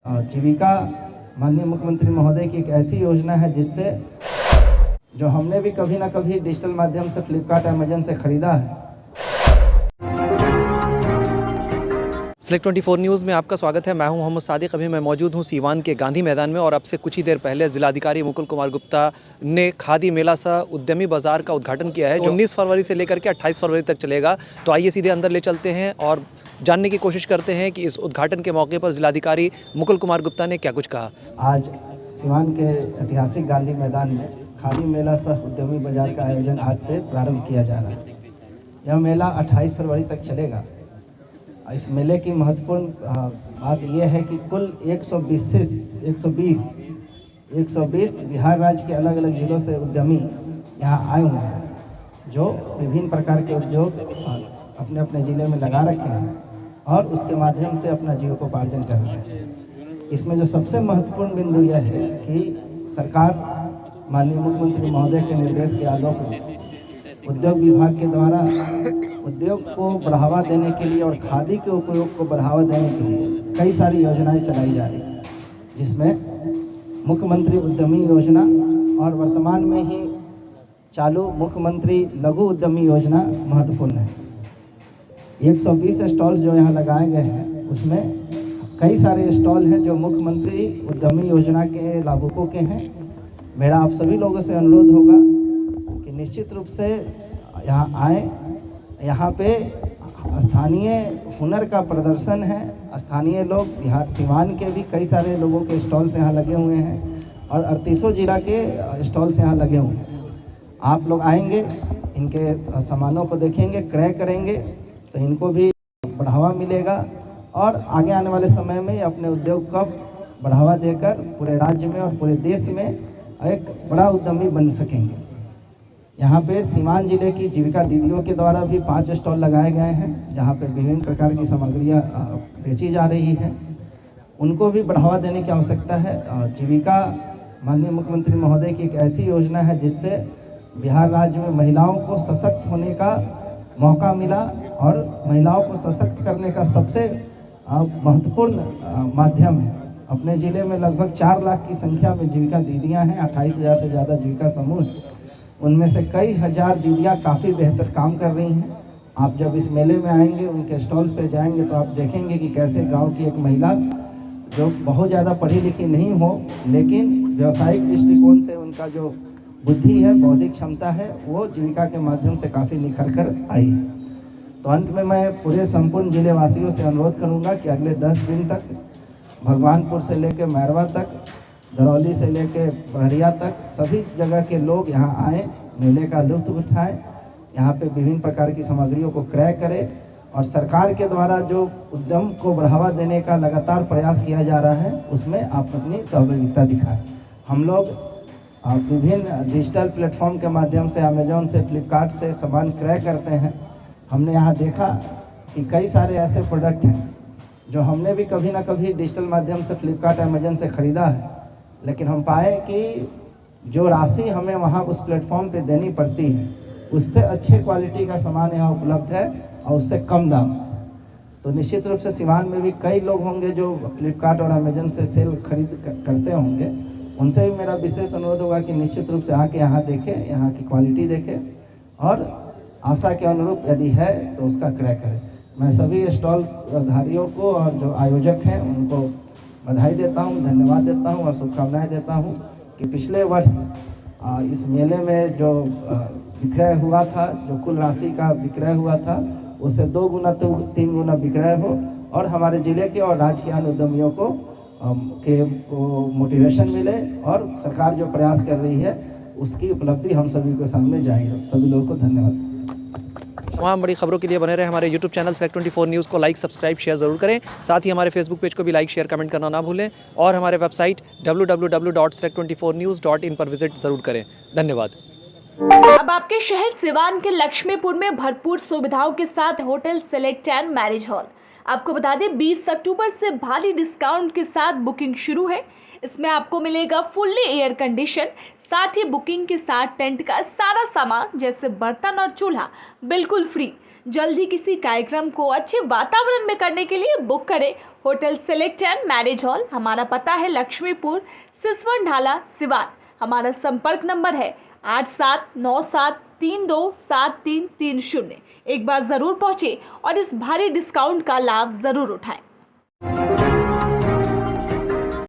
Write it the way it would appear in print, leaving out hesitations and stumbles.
जीविका माननीय मुख्यमंत्री महोदय की एक ऐसी योजना है जिससे जो हमने भी कभी ना कभी डिजिटल माध्यम से फ्लिपकार्ट अमेजन से खरीदा है। Select 24 न्यूज़ में आपका स्वागत है। मैं हूं मोहम्मद सादिक। अभी मैं मौजूद हूं सीवान के गांधी मैदान में और अब से कुछ ही देर पहले जिलाधिकारी मुकुल कुमार गुप्ता ने खादी मेला सह उद्यमी बाजार का उद्घाटन किया है जो 19 फरवरी से लेकर के 28 फरवरी तक चलेगा। तो आइए सीधे अंदर ले चलते हैं और जानने की कोशिश करते हैं कि इस उद्घाटन के मौके पर जिलाधिकारी मुकुल कुमार गुप्ता ने क्या कुछ कहा। आज सीवान के ऐतिहासिक गांधी मैदान में खादी मेला सह उद्यमी बाजार का आयोजन आज से प्रारंभ किया जा रहा है। यह मेला 28 फरवरी तक चलेगा। इस मेले की महत्वपूर्ण बात यह है कि कुल 120 बिहार राज्य के अलग अलग जिलों से उद्यमी यहाँ आए हुए हैं जो विभिन्न प्रकार के उद्योग अपने अपने ज़िले में लगा रखे हैं और उसके माध्यम से अपना जीविकोपार्जन कर रहे हैं। इसमें जो सबसे महत्वपूर्ण बिंदु यह है कि सरकार माननीय मुख्यमंत्री महोदय के निर्देश के आलोक में उद्योग विभाग के द्वारा उद्योग को बढ़ावा देने के लिए और खादी के उपयोग को बढ़ावा देने के लिए कई सारी योजनाएं चलाई जा रही हैं, जिसमें मुख्यमंत्री उद्यमी योजना और वर्तमान में ही चालू मुख्यमंत्री लघु उद्यमी योजना महत्वपूर्ण है। 120 स्टॉल्स जो यहाँ लगाए गए हैं उसमें कई सारे स्टॉल हैं जो मुख्यमंत्री उद्यमी योजना के लाभुकों के हैं। मेरा आप सभी लोगों से अनुरोध होगा कि निश्चित रूप से यहाँ आए। यहाँ पे स्थानीय हुनर का प्रदर्शन है। स्थानीय लोग बिहार सीवान के भी कई सारे लोगों के स्टॉल्स यहाँ लगे हुए हैं और 38 जिला के स्टॉल्स यहाँ लगे हुए हैं। आप लोग आएंगे, इनके सामानों को देखेंगे, क्रय करेंगे तो इनको भी बढ़ावा मिलेगा और आगे आने वाले समय में अपने उद्योग को बढ़ावा देकर पूरे राज्य में और पूरे देश में एक बड़ा उद्यमी बन सकेंगे। यहाँ पे सीवान जिले की जीविका दीदियों के द्वारा भी 5 स्टॉल लगाए गए हैं जहाँ पे विभिन्न प्रकार की सामग्रियाँ बेची जा रही हैं। उनको भी बढ़ावा देने की आवश्यकता है। जीविका माननीय मुख्यमंत्री महोदय की एक ऐसी योजना है जिससे बिहार राज्य में महिलाओं को सशक्त होने का मौका मिला और महिलाओं को सशक्त करने का सबसे महत्वपूर्ण माध्यम है। अपने ज़िले में लगभग 4 लाख की संख्या में जीविका दीदियाँ हैं। 28,000 से ज़्यादा जीविका समूह हैं। उनमें से कई हज़ार दीदियाँ काफ़ी बेहतर काम कर रही हैं। आप जब इस मेले में आएंगे, उनके स्टॉल्स पे जाएंगे तो आप देखेंगे कि कैसे गांव की एक महिला जो बहुत ज़्यादा पढ़ी लिखी नहीं हो लेकिन व्यावसायिक दृष्टिकोण से उनका जो बुद्धि है, बौद्धिक क्षमता है, वो जीविका के माध्यम से काफ़ी निखर कर आई है। तो अंत में मैं पूरे संपूर्ण जिले वासियों से अनुरोध करूँगा कि अगले 10 दिन तक भगवानपुर से लेकर मैरवा तक, दरौली से लेकर बड़हरिया तक सभी जगह के लोग यहाँ आएँ, मेले का लुत्फ उठाएं, यहाँ पे विभिन्न प्रकार की सामग्रियों को क्रय करें और सरकार के द्वारा जो उद्यम को बढ़ावा देने का लगातार प्रयास किया जा रहा है उसमें आप अपनी सहभागिता दिखाएं। हम लोग विभिन्न डिजिटल प्लेटफॉर्म के माध्यम से अमेजोन से, फ्लिपकार्ट से सामान क्रय करते हैं। हमने यहाँ देखा कि कई सारे ऐसे प्रोडक्ट हैं जो हमने भी कभी ना कभी डिजिटल माध्यम से फ्लिपकार्ट अमेजन से ख़रीदा है, लेकिन हम पाए कि जो राशि हमें वहाँ उस प्लेटफॉर्म पे देनी पड़ती है उससे अच्छे क्वालिटी का सामान यहाँ उपलब्ध है और उससे कम दाम में। तो निश्चित रूप से सीवान में भी कई लोग होंगे जो फ्लिपकार्ट और अमेजन से सेल करते होंगे। उनसे भी मेरा विशेष अनुरोध होगा कि निश्चित रूप से आके यहाँ देखें, यहाँ की क्वालिटी देखें और आशा के अनुरूप यदि है तो उसका क्रय करें। मैं सभी स्टॉल धारियों को और जो आयोजक हैं उनको बधाई देता हूँ, धन्यवाद देता हूँ और शुभकामनाएं देता हूँ कि पिछले वर्ष इस मेले में जो विक्रय हुआ था, जो कुल राशि का विक्रय हुआ था उससे 2 गुना तो 3 गुना विक्रय हो और हमारे ज़िले के और राज्य के अन्य उद्यमियों को मोटिवेशन मिले और सरकार जो प्रयास कर रही है उसकी उपलब्धि हम सभी के सामने जाएगी। सभी लोगों को धन्यवाद। तमाम बड़ी खबरों के लिए बने रहे हमारे यूट्यूब चैनल Select 24 न्यूज़ को लाइक, सब्सक्राइब, शेयर ज़रूर करें। साथ ही हमारे फेसबुक पेज को भी लाइक, शेयर, कमेंट करना ना भूलें और हमारे वेबसाइट www.select24news.in पर विजिट ज़रूर करें। धन्यवाद। अब आपके शहर सिवान के लक्ष्मीपुर में भरपूर सुविधाओं के साथ hotel select and marriage hall. आपको बता दें 20 अक्टूबर से भारी डिस्काउंट के साथ बुकिंग शुरू है। इसमें आपको मिलेगा फुल्ली एयर कंडीशन, साथ ही बुकिंग के साथ टेंट का सारा सामान जैसे बर्तन और चूल्हा बिल्कुल फ्री। जल्द ही किसी कार्यक्रम को अच्छे वातावरण में करने के लिए बुक करें hotel select and marriage hall. हमारा पता है लक्ष्मीपुर, सिसवन ढाला, सिवान। हमारा संपर्क नंबर है 8797327330। एक बार जरूर पहुंचे और इस भारी डिस्काउंट का लाभ जरूर उठाएं।